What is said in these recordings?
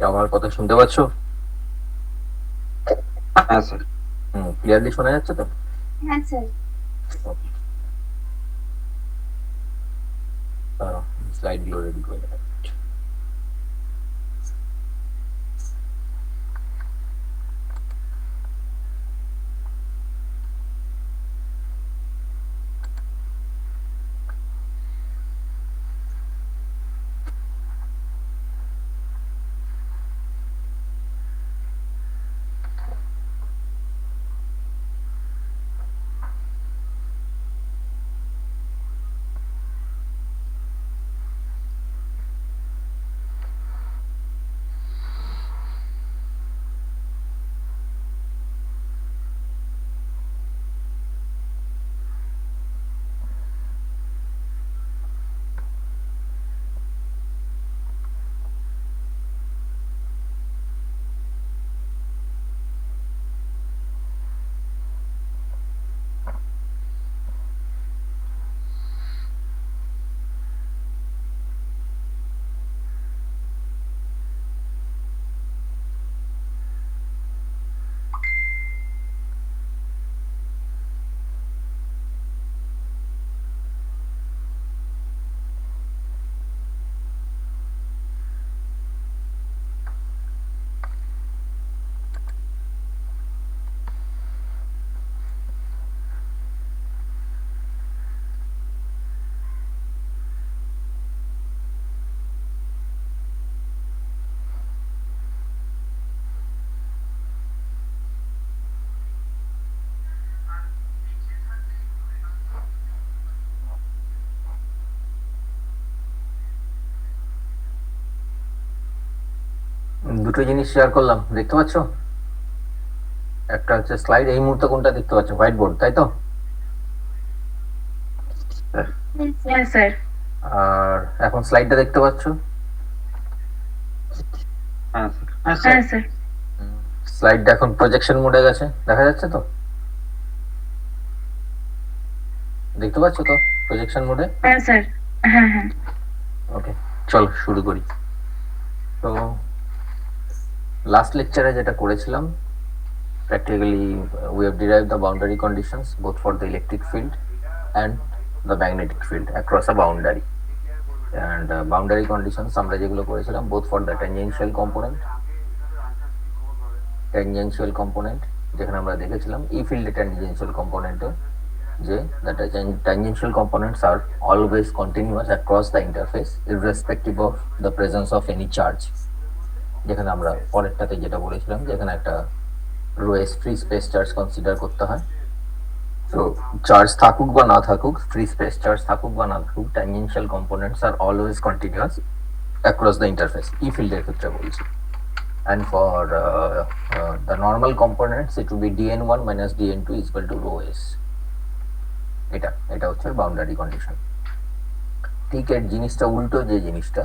আমার কথা শুনতে পাচ্ছো? হ্যাঁ স্যার। ক্লিয়ারলি শোনা যাচ্ছে তো? হ্যাঁ স্যার। Okay, দাঁড়াও, স্লাইড গুলো রেডি করে নেবো। দুটো জিনিস শেয়ার করলাম, দেখতে পাচ্ছ? একটা হচ্ছে স্লাইড, এই মুহূর্তে কোনটা দেখতে পাচ্ছ? হোয়াইট বোর্ড, তাই তো? হ্যাঁ স্যার। আর এখন স্লাইডটা দেখতে পাচ্ছ? হ্যাঁ স্যার। হ্যাঁ স্যার। স্লাইডটা এখন প্রজেকশন মোডে গেছে, দেখা যাচ্ছে তো? দেখতে পাচ্ছ তো প্রজেকশন মোডে? হ্যাঁ স্যার। হ্যাঁ হ্যাঁ। ওকে, চলো শুরু করি। তো লাস্ট লেকচারে যেটা করেছিলাম, practically we have derived the boundary conditions both for the electric field and the magnetic field across a boundary. And boundary conditions আমরা যেগুলো করেছিলাম both for the tangential component যেখানে আমরা দেখেছিলাম ই ফিল্ডে tangential component-এ যে the tangential components are always continuous across the interface irrespective of the presence of any charge। যেখানে আমরা পরেরটাতে যেটা বলেছিলাম যেখানে একটা rho S free space charge consider করতে হয়। তো চার্জ থাকুক বা না থাকুক, ফ্রি স্পেস চার্জ থাকুক বা না থাকুক, tangential components are always continuous across the interface, E ফিল্ডের ক্ষেত্রে বলছি। And for the normal components it will be dn1 minus dn2 is equal to rho s। এটা হচ্ছে বাউন্ডারি কন্ডিশন। ঠিক এর জিনিসটা উল্টো, যে জিনিসটা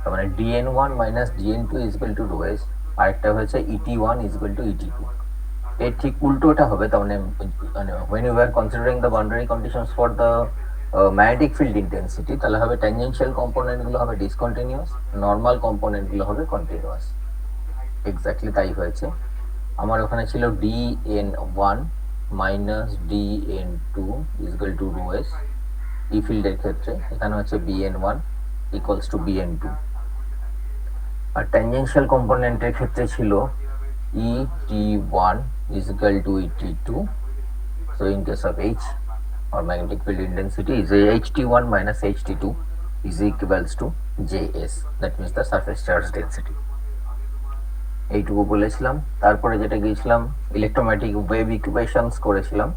তার মানে dn1 minus dn2 is equal to rho s, আরেকটা হচ্ছে et1 is equal to et2। এর ঠিক উল্টোটা হবে, তার মানে when you are considering the boundary conditions for the magnetic field intensity, তাহলে হবে tangential component গুলো হবে discontinuous, normal component গুলো হবে continuous। এক্স্যাক্টলি তাই হয়েছে। আমার ওখানে ছিল dn1 minus dn2 is equal to rho s, ই ফিল্ডের ক্ষেত্রে এখানে হচ্ছে bn1 equals to bn2। আর ট্যানজেনশিয়াল কম্পোনেন্টের ক্ষেত্রে ছিল et1 is equal to et2, so in case of H or magnetic field intensity is ht1 minus ht2 is equals to js, that means the surface charge density। এইটুকু বলেছিলাম। তারপরে যেটা গিয়েছিলাম electromagnetic wave equations করেছিলাম,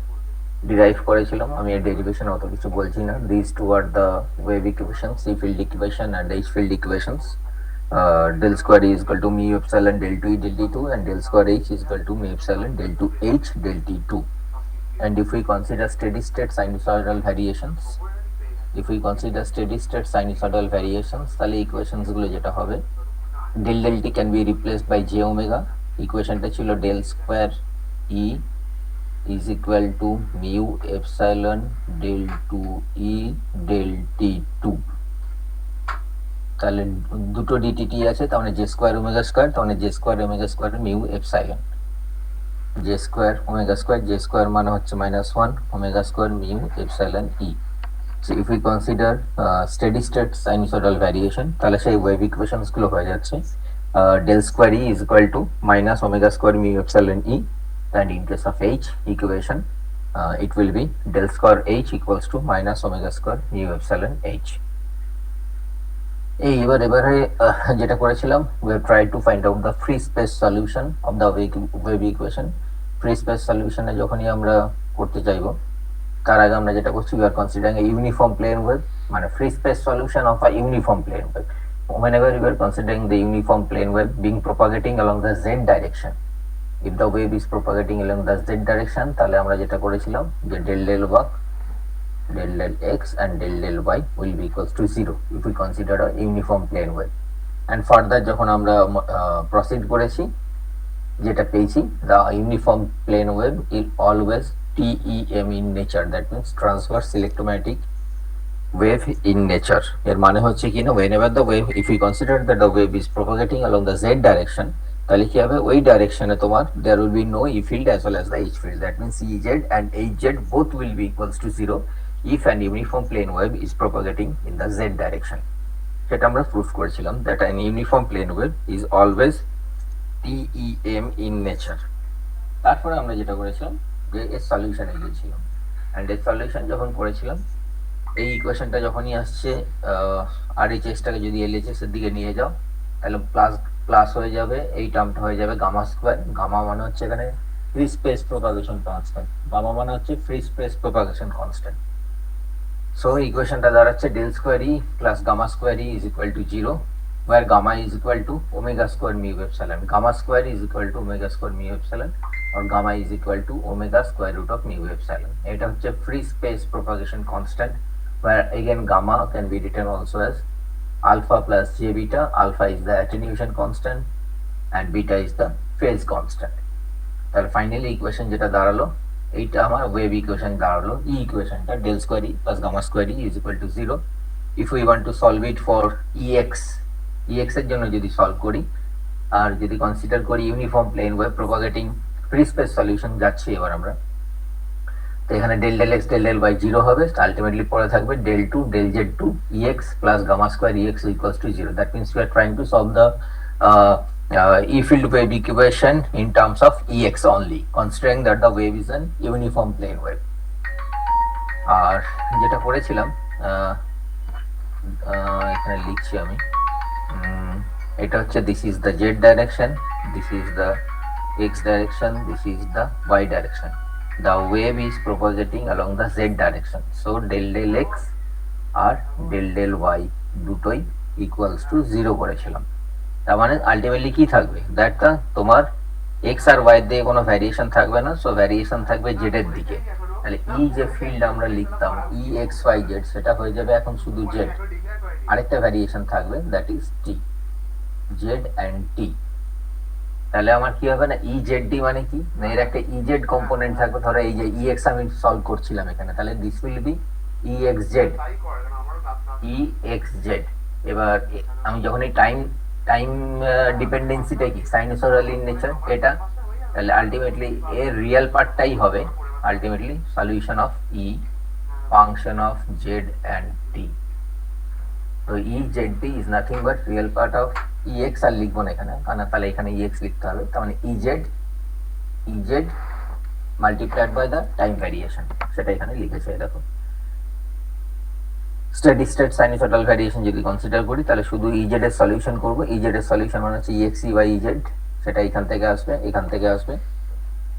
derive করেছিলাম। আমি এর derivation অত কিছু বলছি না। This two are the wave equations, E field equation and H field equations. del square E is equal to mu epsilon del 2 E del t2 and del square H is equal to mu epsilon del 2 H del t2। And if we consider steady state sinusoidal variations, তাহলে equations গুলো যেটা হবে, del del t can be replaced by j omega। ইকুয়েশনটা ছিল del square E is equal to mu epsilon del 2 E del t2। তাহলে দুটো DTT আছে, তার মানে জে স্কোয়ার ওমেগা স্কোয়ার, তার মানে J square omega square mu epsilon, J square omega square, J square মানে হচ্ছে -1 omega square mu epsilon E. So if we consider steady state sinusoidal variation, তাহলে সেই ওয়েভ ইকুয়েশনস গুলো হয়ে যাচ্ছে del square E is equal to minus omega square mu epsilon E, and in case of H equation it will be del square H equals to minus omega square mu epsilon H. এবারে যেটা করেছিলাম, we have tried to find out the free space solution of the wave equation. free space solution এ যখনই আমরা করতে চাইবো, তার আগে আমরা যেটা করছি, we are considering a uniform plane wave, মানে free space solution of a uniform plane wave. Whenever we are considering the uniform plane wave being propagating along the z direction, if the wave is propagating along the z direction, তাহলে আমরা যেটা করেছিলাম যে del del work, del del x and del del y will be equals to 0 if we consider a uniform plane wave. And further যখন আমরা proceed করেছি, যেটা পেয়েছি, the uniform plane wave is always TEM in nature, that means transverse electromagnetic wave in nature. এর মানে হচ্ছে কি না, whenever the wave, if we consider that the wave is propagating along the z direction, তাহলে কি হবে, ওই ডাইরেকশনে তোমার there will be no E field as well as the H field, that means Ez and Hz both will be equals to 0 if an uniform plane wave is propagating in the z direction. সেটা আমরা proof করেছিলাম that an uniform plane wave is always TEM in nature. তারপরে আমরা যেটা করেছিলাম যে এর সলিউশনে গিয়েছিলাম, অ্যান্ড এর সলিউশন যখন করেছিলাম, এই ইকুয়েশনটা যখনই আসছে RHSটাকে যদি LHS এর দিকে নিয়ে যাও, তাহলে প্লাস হয়ে যাবে, এই টার্মটা হয়ে যাবে গামা স্কোয়ার। গামা মানে হচ্ছে এখানে free space propagation constant, gamma মানে হচ্ছে free space propagation constant. So ইকুয়েশনটা দাঁড়াচ্ছে del square E plus gamma square E is equal to 0, where gamma is equal to omega square mu epsilon. Gamma square is equal to omega square mu epsilon, or gamma is equal to omega square root of mu epsilon. এটা হচ্ছে free space propagation constant, where again gamma can be written also as alpha plus j beta. Alpha is the attenuation constant and beta is the phase constant. তাহলে finally equation যেটা দাঁড়ালো, এইটা আমার wave equation দাঁড়ালো, ই ইকুয়েশনটা del square E plus gamma square E is equal to 0. If we want to solve it for EX এর জন্য যদি solve করি, আর যদি কনসিডার করি uniform plane wave propagating free space solution যাচ্ছি এবার আমরা, তো এখানে del del x del del y 0 হবে, আলটিমেটলি পড়ে থাকবে del 2 del z2 EX plus gamma square EX equals to 0. That means we are trying to solve the E field wave equation in terms of EX only, considering that the wave is an uniform plane wave. আর যেটা করেছিলাম, এখানে লিখছি আমি, এটা হচ্ছে this is the z direction, this is the x direction, this is the y direction. The wave is propagating along the z direction, so del del x R del del y দুটোই equals to 0 করেছিলাম। তার মানে ultimately কি থাকবে, that তোমার x আর y দিয়ে কোনো variation থাকবে না, সো ভ্যারিয়েশন থাকবে z এর দিকে। তাহলে ই যে ফিল্ড আমরা লিখতাম EXYZ, সেটা হয়ে যাবে এখন শুধু z, আরেকটা ভ্যারিয়েশন থাকবে that is t, z and t। তাহলে আমার কি হবে না, EZD মানে কি না, এর একটা EZ কম্পোনেন্ট থাকবে, ধরো এই যে EX আমি সলভ করছিলাম এখানে, তাহলে দিস উইল বি EXZ। এবার আমি যখন এই টাইম ডিপেন্ডেন্সিটা কি সাইনোসয়েডাল ইন নেচার এটা, তাহলে আলটিমেটলি এর রিয়েল পার্টটাই হবে ultimately solution of E function of Z and T। তো EZT is nothing but real part of EX, আর লিখবো না এখানে, কারণ তাহলে এখানে EX লিখতে হবে, তার মানে EZ multiplied by the time variation, সেটা এখানে লিখেছে। দেখো স্টেডি স্টেট সাইনোসয়েডাল ভ্যারিয়েশন যদি কনসিডার করি, তাহলে শুধু EZ এর সলিউশন করব। EZ এর সলিউশন মানে হচ্ছে EXEYZ, সেটা এখান থেকে আসবে, এখান থেকে আসবে,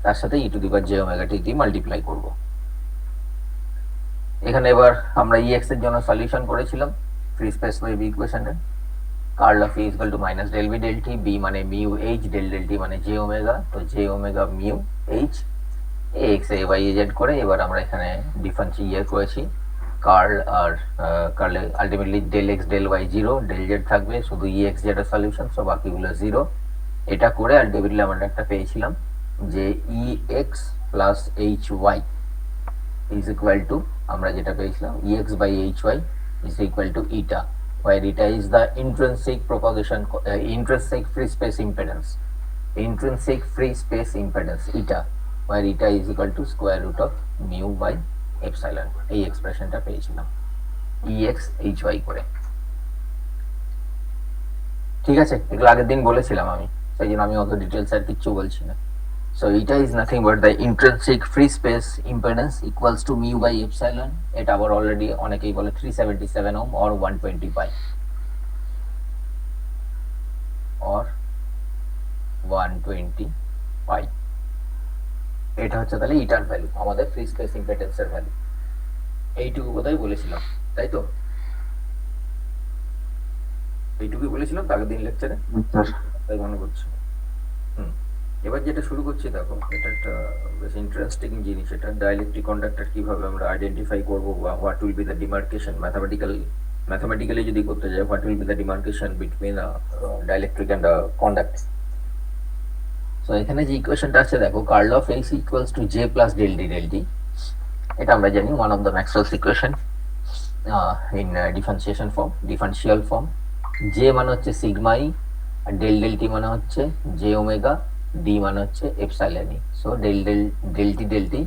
তার সাথে e to the power j omega t দিয়ে মাল্টিপ্লাই করব। এখানে এবার আমরা EX এর জন্য সলিউশন করেছিলাম ফ্রি স্পেস ওয়েভ ইকুয়েশনে, curl of E is equal to minus del v del t, b মানে mu h, del del t মানে j ওমেগা, তো j omega mu h x a y z করে এবার আমরা এখানে differentiate করেছি curl, আর কার্লে ultimately del x del y 0, del z থাকবে শুধু EXZ এর সলিউশন, সব বাকিগুলো 0। এটা করে আলটিমেটলি আমরা একটা পেয়েছিলাম যে EX plus HY is equal to, আমরা যেটা পেয়েছিলাম EX by HY is equal to eta, where eta is the intrinsic propagation intrinsic free space impedance, intrinsic free space impedance eta, where eta is equal to square root of mu by epsilon. এই এক্সপ্রেশনটা পেয়েছিলাম ex hy করে। ঠিক আছে, এগুলো আগের দিন বলেছিলাম আমি, সেই জন্য আমি অত ডিটেলস আর কিচ্ছু বলছি না। So eta is nothing but the intrinsic free space impedance equals to mu by epsilon. এটা আবার অলরেডি অনেকেই বলে 377 ohm or 120 pi or 120 pi। এটা হচ্ছে তাহলে ইটার ভ্যালু, আমাদের ফ্রি স্পেস ইম্পিডেন্সের ভ্যালু। এইটুকু কথাই বলেছিলাম, তাই তো? এইটুকুই বলেছিলাম তো আগের দিন লেকচারে, তাই মনে করছি। এবার যেটা শুরু করছি দেখো, এটা একটা বেশ ইন্টারেস্টিং জিনিস। এটা ডাইলেকট্রিক কন্ডাক্টর কিভাবে আমরা আইডেন্টিফাই করবো, বা what will be the demarcation mathematically যদি করতে যাই, what will be the demarcation between dielectric and conduct. So এখানে যে ইকুয়েশনটা আছে দেখো, curl of H equals to J plus del D del T. এটা আমরা জানি one of the Maxwell's equation in differential form. J মানে হচ্ছে সিগমা ই, আর ডেল ডেল টি মানে হচ্ছে জে ওমেগা, ডি মানে হচ্ছে epsilon E. So del del টি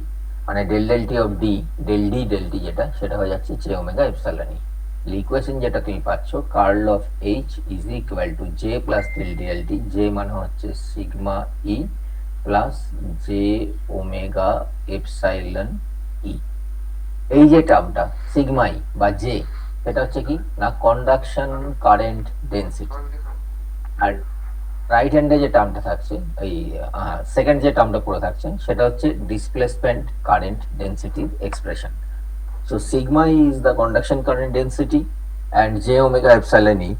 মানে del t of D, del D যেটা, সেটা হয়ে যাচ্ছে j omega epsilon E. Equation যেটা তুমি পাচ্ছ, curl of H is equal to J plus del t. J মানে হচ্ছে sigma E plus J omega epsilon E. এই যে টার্মটা সিগমা ই বা জে, এটা হচ্ছে কি না কন্ডাকশন কারেন্ট ডেন্সিটি। আর রাইট হ্যান্ডে যে টার্মটা থাকছে, এই সেকেন্ড যে টার্মটা পড়ে থাকছে, সেটা হচ্ছে ডিসপ্লেসমেন্ট কারেন্ট ডেন্সিটির expression. So sigma E is the conduction current density and j omega epsilon E,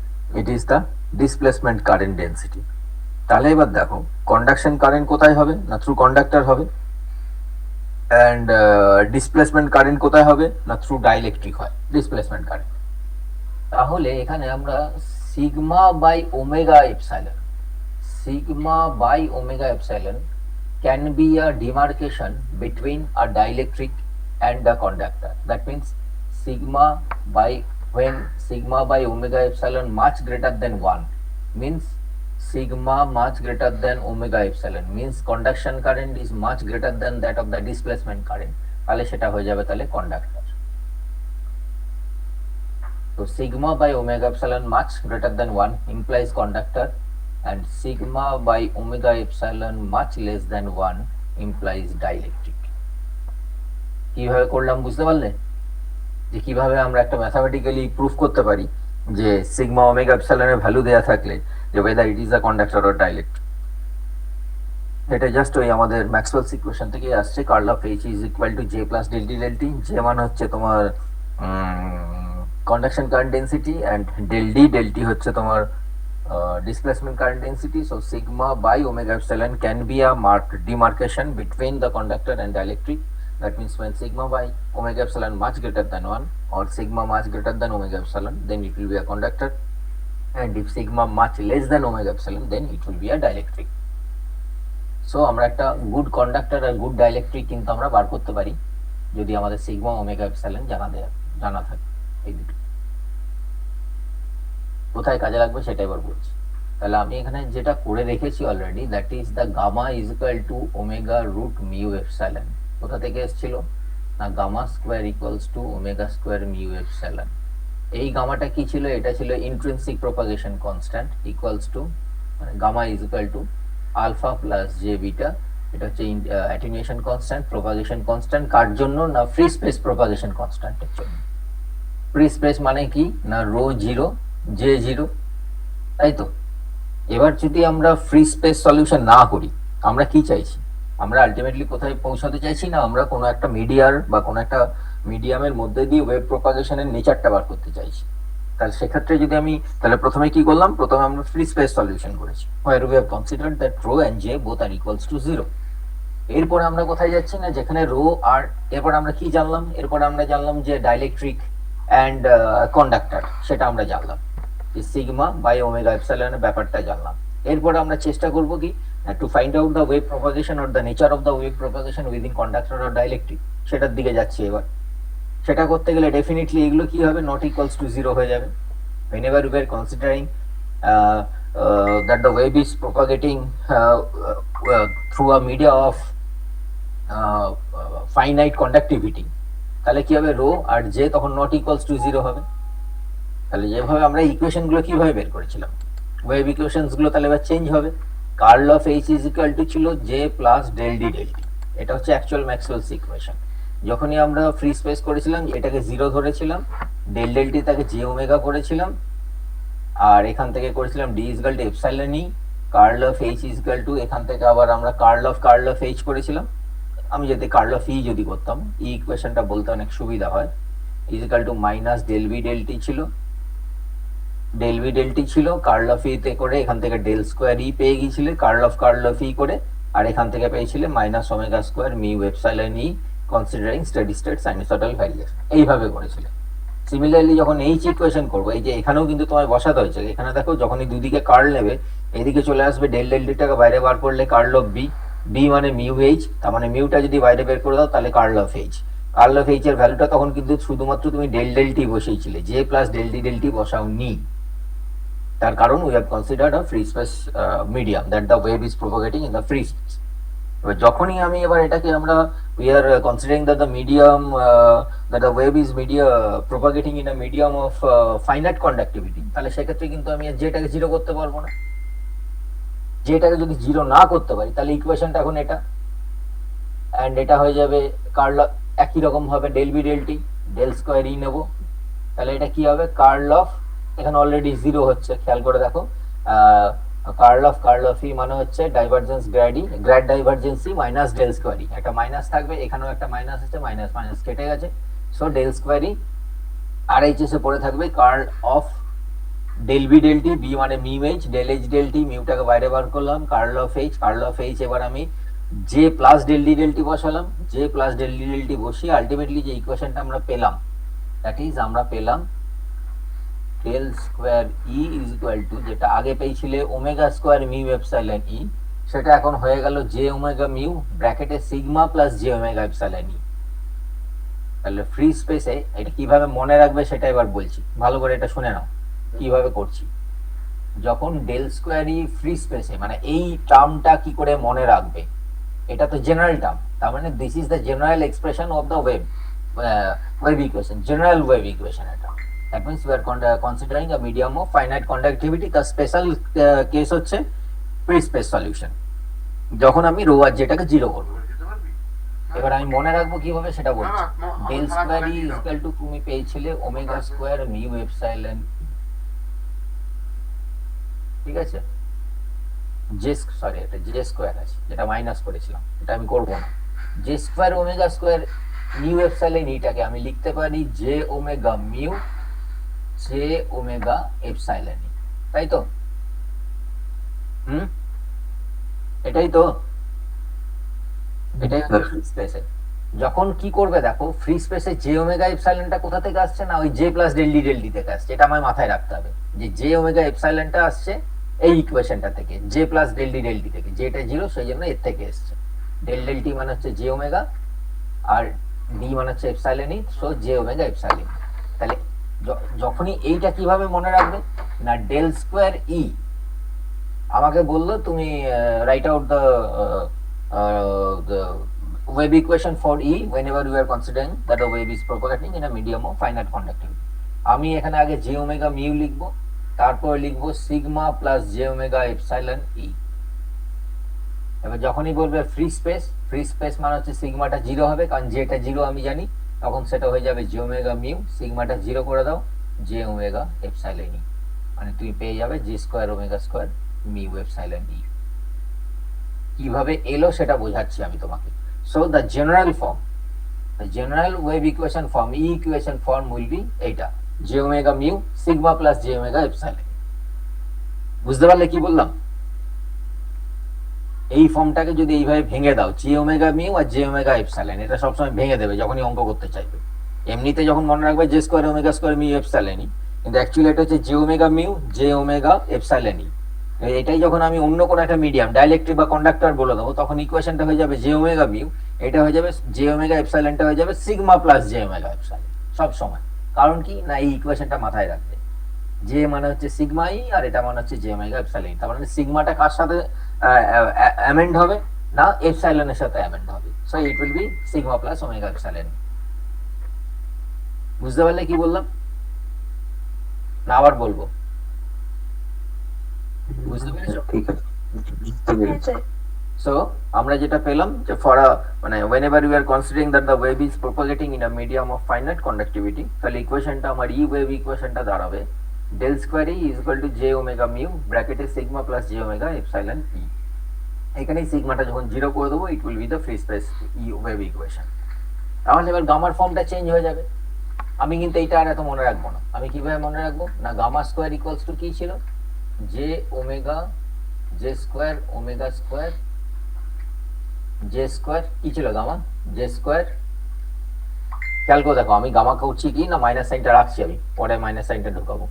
it is the displacement current density. তাহলে এবার দেখো কন্ডাকশন কারেন্ট কোথায় হবে না থ্রু কন্ডাক্টর হবে, and displacement কারেন্ট কোথায় হবে না থ্রু ডাইইলেকট্রিক হয় ডিসপ্লেসমেন্ট কারেন্ট। তাহলে এখানে আমরা sigma by omega epsilon can be a demarcation between a dielectric and the conductor. That means when sigma by omega epsilon much greater than 1 means sigma much greater than omega epsilon means conduction current is much greater than that of the displacement current, তাহলে সেটা হয়ে যাবে তাহলে conductor. So sigma by omega epsilon much greater than 1 implies conductor, and sigma by omega epsilon much less than 1 implies dielectric. কিভাবে করলাম বুঝতে পারলে, যে কিভাবে আমরা একটা ম্যাথামেটিক্যালি প্রুফ করতে পারি যে সিগমা ওমেগা এপসাইলনের ভ্যালু দেয়া থাকলে যে whether it is a conductor or dielectric। এটা জাস্ট ওই আমাদের ম্যাক্সওয়েলস ইকুয়েশন থেকে আসছে, curl of H is equal to J plus del t. J মানে হচ্ছে তোমার conduction current density, and del t হচ্ছে তোমার displacement current density. So sigma by omega epsilon can be a demarcation between the conductor and dielectric. That means when sigma by omega epsilon much greater than 1 or sigma much greater than omega epsilon, then it will be a conductor, and if sigma much less than omega epsilon, then it will be a dielectric. So আমরা একটা good conductor আর good dielectric কিন্তু আমরা বার করতে পারি যদি আমাদের sigma omega epsilon জানা থাকে। এই দুটো কোথায় কাজে লাগবে সেটা এবার বলছি। তাহলে আমি এখানে যেটা করে রেখেছি already, that is the gamma is equal to omega root mu epsilon. কোথা থেকে এসেছিল না gamma square equals to omega square mu epsilon. এই গামাটা কি ছিল, এটা ছিল intrinsic propagation constant equals to মানে gamma is equal to alpha plus J beta. এটা হচ্ছে অ্যাটেনুয়েশন কনস্ট্যান্ট, প্রপাগেশন কনস্ট্যান্ট কার জন্য না ফ্রি স্পেস প্রপাগেশন কনস্ট্যান্টের জন্য। ফ্রি স্পেস মানে কি না রো জিরো জে জিরো, তাই তো? এবার যদি আমরা ফ্রি স্পেস সলিউশন না করি, আমরা কি চাইছি, আমরা আলটিমেটলি কোথায় পৌঁছাতে চাইছি না আমরা কোনো একটা মিডিয়ার বা কোনো একটা মিডিয়ামের মধ্যে দিয়ে ওয়েভ প্রপাগেশনের নেচারটা বার করতে চাইছি। তাহলে সেক্ষেত্রে যদি আমি তাহলে প্রথমে কি করলাম, প্রথমে আমরা ফ্রি স্পেস সলিউশন করেছি where we have considered that rho and j both are equals to 0। এরপর আমরা কোথায় যাচ্ছি না যেখানে রো আর, এরপর আমরা কি জানলাম, এরপর আমরা জানলাম যে ডাইইলেকট্রিক অ্যান্ড কন্ডাক্টর, সেটা আমরা জানলাম যে সিগমা বাই ওমেগা এপসাইলনের ব্যাপারটা জানলাম। এরপর আমরা চেষ্টা করব কি to find out the wave propagation or the nature of the wave propagation within conductor or dielectric, সেটার দিকে যাচ্ছি এবার। সেটা করতে গেলে ডেফিনেটলি এগুলো কি হবে, নট ইকুয়ালস টু 0 হয়ে যাবে। whenever we are considering that the wave is propagating through a media of finite conductivity, তাহলে কি হবে, রো আর জে তখন নট ইকুয়ালস টু জিরো হবে। তাহলে যেভাবে আমরা ইকুয়েশন গুলো কিভাবে বের করেছিলাম, ওয়েভ ইকুয়েশনস গুলো তাহলে এবার চেঞ্জ হবে। Curl of H is equal to ছিল J plus del D del T, এটা হচ্ছে অ্যাকচুয়াল ম্যাক্সওয়েলস ইকুয়েশন। যখনই আমরা ফ্রি স্পেস করেছিলাম এটাকে জিরো ধরেছিলাম, ডেল ডেল টি তাকে জে ওমেগা করেছিলাম, আর এখান থেকে করেছিলাম D is equal to epsilon E, curl of H is equal to, এখান থেকে আবার আমরা কার্ল অফ এইচ করেছিলাম। আমি যদি কার্ল অফ ই যদি করতাম, ই ইকুয়েশনটা বলতে অনেক সুবিধা হয়, is equal to minus del B del t ছিল, ডেল বি ডেল টি ছিল, কার্ল অফ ই তে করে এখান থেকে ডেল স্কোয়ার ই পেয়ে গিয়েছিলে কার্ল অফ ই করে, আর এখান থেকে পেয়েছিলে minus omega square mu epsilon E considering steady state sinusoidal variation, এইভাবে করেছিলে। সিমিলারলি যখন এইচ ইকুয়েশন করবো, এই যে এখানেও কিন্তু তোমায় বসাতে হয়েছে, এখানে দেখো যখনই দুদিকে কার্ল নেবে এদিকে চলে আসবে ডেল ডেল টিটাকে বাইরে বার করলে কার্ল অফ বি, বি মানে মিউ এইচ, তার মানে মিউটা যদি বাইরে বের করে দাও তাহলে কার্ল অফ এইচ এর ভ্যালুটা তখন কিন্তু শুধুমাত্র তুমি ডেল ডেল টি বসিয়েছিলে, জে প্লাস ডেল টি বসাও নি, তার কারণ we have considered a free space medium that the wave is propagating in the free space. এবার যখনই আমি এবার এটাকে আমরা we are considering that the medium that the wave is propagating in a medium of finite conductivity, তাহলে সেক্ষেত্রে কিন্তু আমি জেটাকে জিরো করতে পারবো না। জেটাকে যদি জিরো না করতে পারি তাহলে ইকুয়েশনটা এখন এটা, অ্যান্ড এটা হয়ে যাবে কার্ল, একই রকম ভাবে del B del T, del square E নেবো, তাহলে এটা কি হবে, কার্ল অফ, এখানে অলরেডি জিরো হচ্ছে, খেয়াল করে দেখো, কার্ল অফ ই মানে হচ্ছে divergence grad divergency minus del square E, একটা মাইনাস থাকবে, এখানেও একটা মাইনাস আছে, মাইনাস মাইনাস কেটে গেছে, সো ডেল স্কোয়ার ই, আর এইচ এসে পড়ে থাকবে curl of del B del T, B মানে mu H, del H del T, মিউটাকে বাইরে বার করলাম, কার্ল অফ এইচ এবার আমি J plus del D del T বসালাম, J plus del D del T বসিয়ে আলটিমেটলি যে ইকুয়েশনটা আমরা পেলাম, দ্যাট ইজ আমরা পেলাম del square E is equal to, যেটা আগে পেয়েছিলে omega square mu epsilon E, সেটা এখন হয়ে গেল জে ওমেগা মিউ ব্র্যাকেটে sigma plus J omega epsilon E. তাহলে ফ্রি স্পেসে এটা কিভাবে মনে রাখবে সেটা এবার বলছি, ভালো করে এটা শুনে নাও কিভাবে করছি। যখন ডেল স্কোয়ার ই ফ্রি স্পেসে, মানে এই টার্মটা কি করে মনে রাখবে, এটা তো জেনারেল টার্ম, তার মানে this is the general expression of the wave equation, general wave equation এটা। That means we are considering a medium of finite conductivity, the special case হচ্ছে ফ্রি স্পেস সলিউশন, যখন আমি রো আর জেটাকে zero করবো। এবার আমি মনে রাখবো কিভাবে সেটা বলছি, del square E is equal to, তুমি পেয়েছিলে ওমেগা স্কোয়ার মিউ এপসাইলন, ঠিক আছে, এটা জে স্কোয়ার আছে, যেটা মাইনাস করেছিলাম, এটা আমি করবো না। J square omega square mu epsilon ইটাকে আমি লিখতে পারি J omega mu J omega epsilon E, তাই তো? এটাই তো, এটাই ফ্রি স্পেসে যখন কি করবে দেখো, ফ্রি স্পেসে জে ওমেগা এপসাইলনটা কোথা থেকে আসছে না, ওই জে প্লাস ডেল ডি থেকে আসছে, এটা আমার মাথায় রাখতে হবে যে জে ওমেগা এপসাইলনটা আসছে এই ইকুয়েশনটা থেকে, জে প্লাস ডেল ডি থেকে, যেটা জিরো সেই জন্য এর থেকে এসছে, ডেল টি মানে হচ্ছে জে ওমেগা আর ডি মানে হচ্ছে epsilon E, so J omega epsilon. তাহলে যখনই এইটা কিভাবে মনে রাখবে না, ডেল স্কোয়ার ই আমাকে বললো তুমি right out the wave equation for E whenever we are considering that a wave is propagating in a medium of finite conductivity. আমি এখানে আগে j ওমেগা মিউ লিখবো, তারপর লিখবো sigma plus j omega epsilon E. এবার যখনই বলবে free space মানে হচ্ছে সিগমাটা জিরো হবে, কারণ যেটা জিরো আমি জানি, তখন সেটা হয়ে যাবে j ওমেগা মিউ, সিগমাটা জিরো করে দাও j ওমেগা এপসাইলন ই, মানে তুমি পেয়ে যাবে j square omega square mu epsilon E. কিভাবে এলো সেটা বোঝাচ্ছি আমি তোমাকে। So the general wave equation form, E equation form will be eta j omega mu sigma plus j omega epsilon। বুঝতে পারলে কি বললাম? এই ফর্মটাকে যদি এইভাবে ভেঙে দাও, j omega mu আর j omega epsilon, এটা সবসময় ভেঙে দেবে যখনই অঙ্ক করতে চাইবে। এমনিতে যখন মনে রাখবে j square omega square mu epsilon E, কিন্তু অ্যাকচুয়ালি এটা হচ্ছে j omega mu j omega epsilon ই। এটাই যখন আমি অন্য কোনো একটা মিডিয়াম ডাইলেকট্রিক বা কন্ডাক্টর বলে দেবো, তখন ইকুয়েশনটা হয়ে যাবে জে ওমেগা মিউ, এটা হয়ে যাবে জে ওমেগা এপসাইলনটা হয়ে যাবে sigma plus J omega epsilon সব সময়। কারণ কি না, এই ইকুয়েশনটা মাথায় রাখবে। জে মানে হচ্ছে সিগমা ই আর এটা মানে হচ্ছে জে ওমেগা এপসাইলন। তার মানে সিগমাটা কার সাথে অ্যামেন্ড হবে না এপসাইলনের সাথে অ্যামেন্ড হবে, so it will B sigma plus omega epsilon. বুঝতে পারলে কি বললাম না আবার বলবো? বুঝতে পেরেছো? ঠিক আছে, বুঝতে হ্যাঁ পেরেছি। স্যার। সো আমরা যেটা পেলাম যে ফর মানে whenever we are considering that the wave is propagating in a medium of finite conductivity, তাহলে ইকুয়েশনটা আমার ই ওয়েভ ইকুয়েশনটা দাঁড়াবে del square E is equal to J omega mu ব্র্যাকেটে sigma plus J omega epsilon E. এখানে সিগমাটা যখন জিরো করে দেবো it will be the free space E wave equation. তাহলে এবার গামার ফর্মটা চেঞ্জ হয়ে যাবে। আমি কিন্তু এইটা আর এত মনে রাখবো না। আমি কিভাবে মনে রাখবো না, গামা স্কোয়ার ইকুয়ালস টু কি ছিল, J omega J square omega square J square কি ছিল গামা জে স্কোয়ার। খেয়াল করে দেখো আমি গামা করছি কি না মাইনাস সাইনটা রাখছি, আমি পরে মাইনাস সাইনটা ঢুকাবো।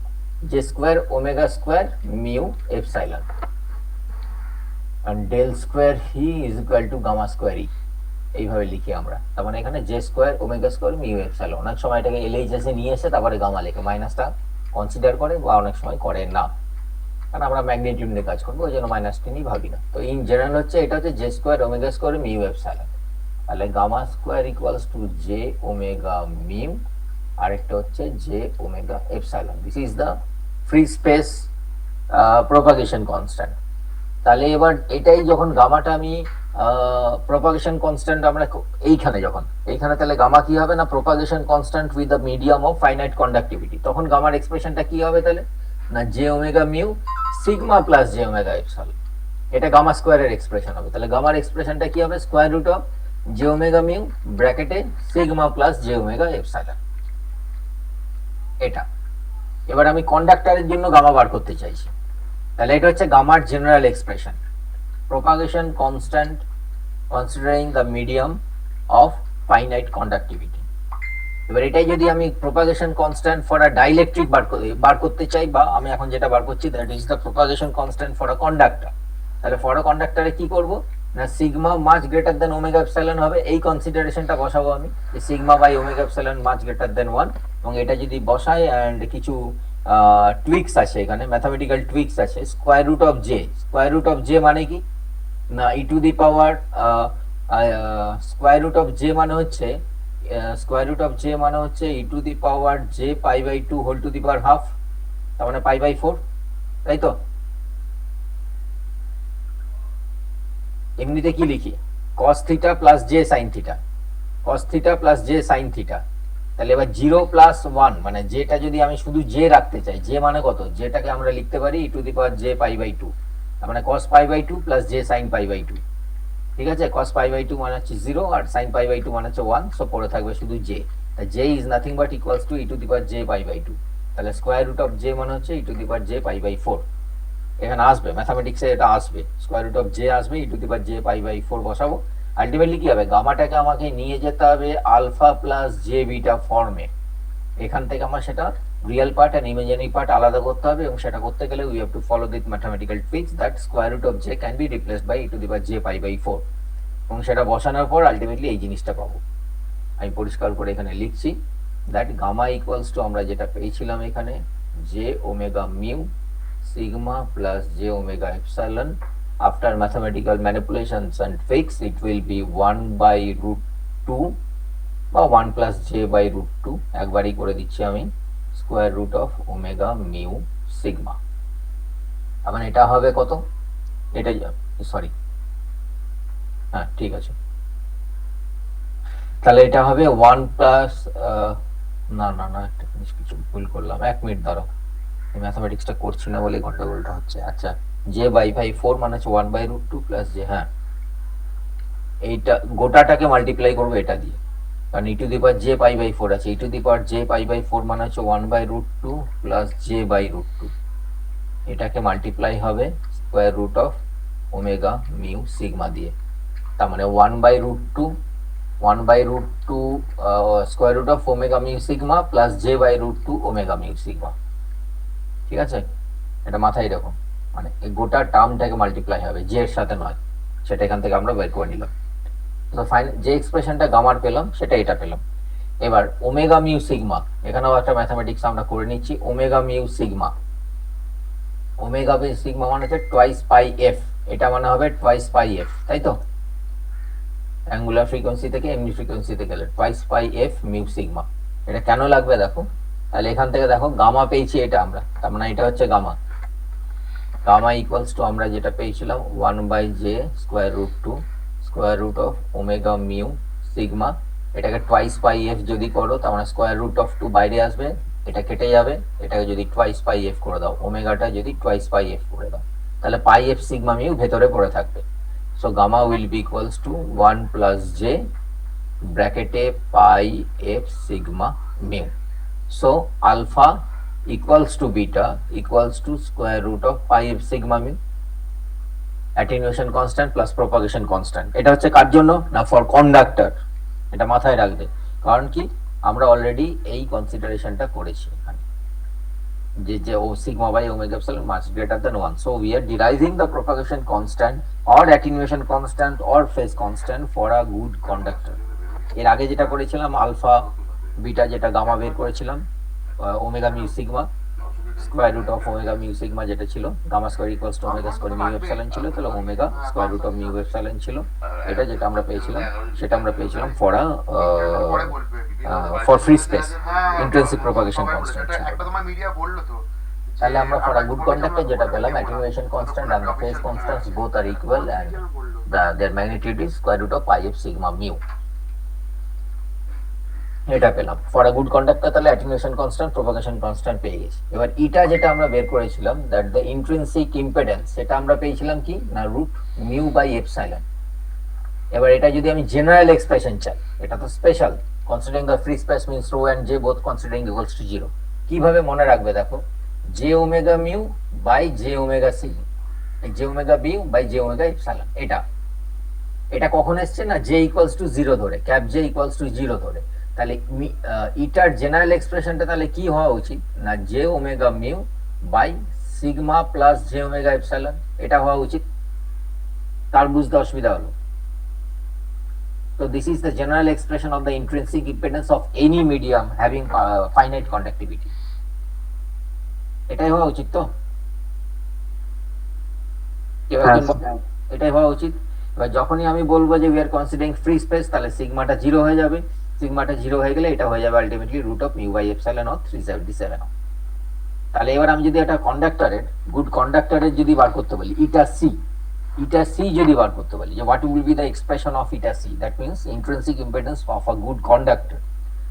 J square omega square mu epsilon and del square he is equal to gamma square E, এইভাবে লিখি আমরা। তার মানে এখানে J square omega square mu epsilon, অনেক সময় এটাকে এলএইচএস এ নিয়ে এসে তারপরে গামা লিখে মাইনাসটা কনসিডার করে বা অনেক সময় করে না, কারণ আমরা ম্যাগনিটিউড নিয়ে কাজ করবো ওই জন্য মাইনাসটা নিয়ে ভাবি না। তো ইন জেনারেল হচ্ছে এটা হচ্ছে J square omega square mu epsilon. তাহলে gamma square equals to J omega mu আর একটা হচ্ছে J omega epsilon. This is the free space propagation constant. তাহলে এবার এটাই যখন গামাটা আমি প্রপাগেশন কনস্ট্যান্ট আমরা এইখানে তাহলে গামা কি হবে না propagation constant with the medium of finite conductivity, তখন গামার এক্সপ্রেশনটা কি হবে তাহলে না J omega mu sigma plus J omega epsilon. এটা গামা স্কোয়ারের এক্সপ্রেশন হবে। তাহলে গামার এক্সপ্রেশনটা কি হবে, square root of J omega mu ব্র্যাকেটে sigma plus J omega epsilon. এটা এবার আমি কন্ডাক্টরের জন্য গামা বার করতে চাইছি, তাহলে এটা হচ্ছে গামার general expression, propagation constant considering the medium of finite conductivity. এবার এটাই যদি আমি propagation constant for a dielectric বার করতে চাই, বা আমি এখন যেটা বার করছি that is the propagation constant for a conductor. তাহলে ফর আ কন্ডাক্টরে কি করব না sigma much greater than omega epsilon হবে, এই কনসিডারেশনটা বসাবো আমি যে sigma by omega epsilon much greater than 1, এবং এটা যদি বসাই অ্যান্ড কিছু টুইক্স আছে এখানে ম্যাথামেটিক্যাল টুইক্স আছে। স্কোয়ার রুট অফ জে মানে কি না E to the power square root of J মানে হচ্ছে E to the power J pi by 2 whole to the power half, তার মানে পাই বাই 4, তাই তো? এমনিতে কি লিখি cos theta plus J sine theta, তাহলে এবার 0 প্লাস 1 মানে যেটা যদি আমি শুধু জে রাখতে চাই, জে মানে কত, যেটাকে আমরা লিখতে পারি E to the power J pi by 2, তার মানে cos pi by 2 plus J sine pi by 2। ঠিক আছে, cos পাই বাই 2 মানে হচ্ছে 0 আর sin পাই বাই 2 মানে হচ্ছে 1, সো পড়ে থাকবে শুধু j। তাই j is nothing but equals to E to the power j pi by 2। তাহলে স্কয়ার রুট অফ j মানে হচ্ছে E to the power j pi by 4। এখানে আসবে ম্যাথমেটিক্সে এটা আসবে, স্কয়ার রুট অফ j আসবে, E to the power j pi by 4 বসাবো। Ultimately কি হবে, গামাটাকে আমাকে নিয়ে যেতে হবে আলফা প্লাস j বিটা ফর্মে। এখান থেকে আমার সেটা real part and imaginary part আলাদা করতে হবে, এবং সেটা করতে গেলে we have to follow this mathematical tricks that square root of j can be replaced by e to the power j pi by 4, এবং সেটা বসানোর পর আলটিমেটলি এই জিনিসটা পাবো। আমি পরিষ্কার করে এখানে লিখছি দ্যাট গামা ইকুয়ালস টু আমরা যেটা পেয়েছিলাম এখানে J omega mu sigma plus J omega epsilon, after mathematical manipulations and fix it will be 1 by root 2 বা 1 প্লাস জে বাই রুট 2, একবারই করে দিচ্ছি আমি, square root of omega mu sigma. মানে এটা হবে কত, এটা সরি হ্যাঁ ঠিক আছে, তাহলে এটা হবে 1 প্লাস না না না একটা জিনিস কিছু ভুল করলাম, 1 মিনিট দাঁড়াও, ম্যাথমেটিক্সটা করছি না বলে গন্ডগোলটা হচ্ছে। আচ্ছা জে বাই 4 মানে হচ্ছে 1 বাই রুট 2 প্লাস জে, হ্যাঁ এইটা গোটাটাকে মাল্টিপ্লাই করবো এটা দিয়ে, কারণ E to the power J pi by 4 আছে, E to the power J pi by 4 মানে হচ্ছে 1 by root 2 plus J by root 2, এটাকে মাল্টিপ্লাই হবে square root of omega mu sigma দিয়ে, তার মানে 1 by root 2 square root of omega mu sigma plus J by root 2 omega mu sigma. ঠিক আছে, এটা মাথায় রাখো, মানে এই গোটা টার্মটাকে মাল্টিপ্লাই হবে, জে এর সাথে নয়, সেটা এখান থেকে আমরা বের করে নিলাম। তো ফাইনাল যে এক্সপ্রেশনটা গামার পেলাম সেটা এটা পেলাম। এবার ওমেগা মিউ সিগমা, এখানেও একটা ম্যাথমেটিক্স আমরা করে নিচ্ছি। Omega mu sigma, omega mu sigma মানে হচ্ছে টোয়াইস পাই এফ, এটা মানে হবে টোয়াইস পাই এফ, তাই তো? অ্যাঙ্গুলার ফ্রিকোয়েন্সি থেকে এমনি ফ্রিকোয়েন্সিতে গেলে twice pi F mu sigma. এটা কেন লাগবে দেখো, তাহলে এখান থেকে দেখো গামা পেয়েছি এটা আমরা, তার মানে এটা হচ্ছে গামা। গামা ইকুয়ালস টু আমরা যেটা পেয়েছিলাম 1/j square root 2 square root of omega mu sigma. এটাকে টোয়াইস পাই এফ যদি করো তার মানে স্কোয়ার রুট অফ 2 বাইরে আসবে, এটা কেটে যাবে, এটাকে যদি টোয়াইস পাই এফ করে দাও, ওমেগাটা যদি টোয়াইস পাই এফ করে দাও, তাহলে পাই এফ সিগমা মিউ ভেতরে পড়ে থাকবে। So gamma will be equals to 1 plus J ব্র্যাকেটে pi F sigma mu. So alpha equals to beta equals to square root of pi f sigma mu, attenuation constant plus propagation constant। এটা হচ্ছে কার জন্য না, for conductor. এটা মাথায় রাখবে, কারণ কি আমরা অলরেডি এই কনসিডারেশনটা করেছি এখানে, যে যে ও sigma by omega epsilon much greater than 1। So we are deriving the propagation constant or attenuation constant or phase constant for a good conductor। এর আগে যেটা করেছিলাম আলফা বিটা যেটা গামা বের করেছিলাম, omega mu sigma square root of omega mu sigma যেটা ছিল, gamma square equals to omega square mu epsilon ছিল, তাহলে omega square root of mu epsilon ছিল। এটা যেটা আমরা পেয়েছিলাম সেটা আমরা পেয়েছিলাম for free space intrinsic propagation constant ছিল। তাহলে আমরা ফর আ গুড কন্ডাক্টর যেটা পেলাম, attenuation constant and the phase constants both are equal and their magnitude is square root of pi F sigma mu. এটা পেলাম ফর আ গুড কন্ডাক্টর। তাহলে attenuation constant propagation constant পেয়ে গেছি। এবার ইটা যেটা আমরা বের করেছিলাম দ্যাট দ্য ইন্ট্রিনসিক ইম্পিডেন্স, সেটা আমরা পেয়েছিলাম কি না রুট মিউ বাই এপসাইলন। এবার এটা যদি আমি জেনারেল এক্সপ্রেশন চাই, এটা তো special, considering the free space means rho and J both considering equals to 0। কিভাবে মনে রাখবে দেখো, j omega mu by j omega C, j omega mu by j omega epsilon. এটা এটা কখন এসছে না, জে ইকুয়ালস টু 0 ধরে, ক্যাপ জে ইকুয়ালস টু 0 ধরে। তাহলে ইটার জেনারেল এক্সপ্রেশনটা তাহলে কি হওয়া উচিত না, J omega mu by sigma plus J omega epsilon, এটা হওয়া উচিত। তার বুঝতে অসুবিধা হলো? তো this is the general expression of the intrinsic impedance of any medium having finite conductivity. এটাই হওয়া উচিত তো? এটাই হওয়া উচিত। এবার যখনই আমি বলবো যে we are considering free space, তাহলে সিগমাটা 0 হয়ে যাবে। সিগমাটা 0 হয়ে গেলে এটা হয়ে যাবে ultimately root of mu by epsilon of 377। তাহলে এবার আমি যদি একটা কন্ডাক্টরের, গুড কন্ডাক্টরের যদি বার করতে বলি ইটা সি, ইটা সি যদি বার করতে বলি, যে what will be the expression of eta C, that means intrinsic impedance of a good conductor,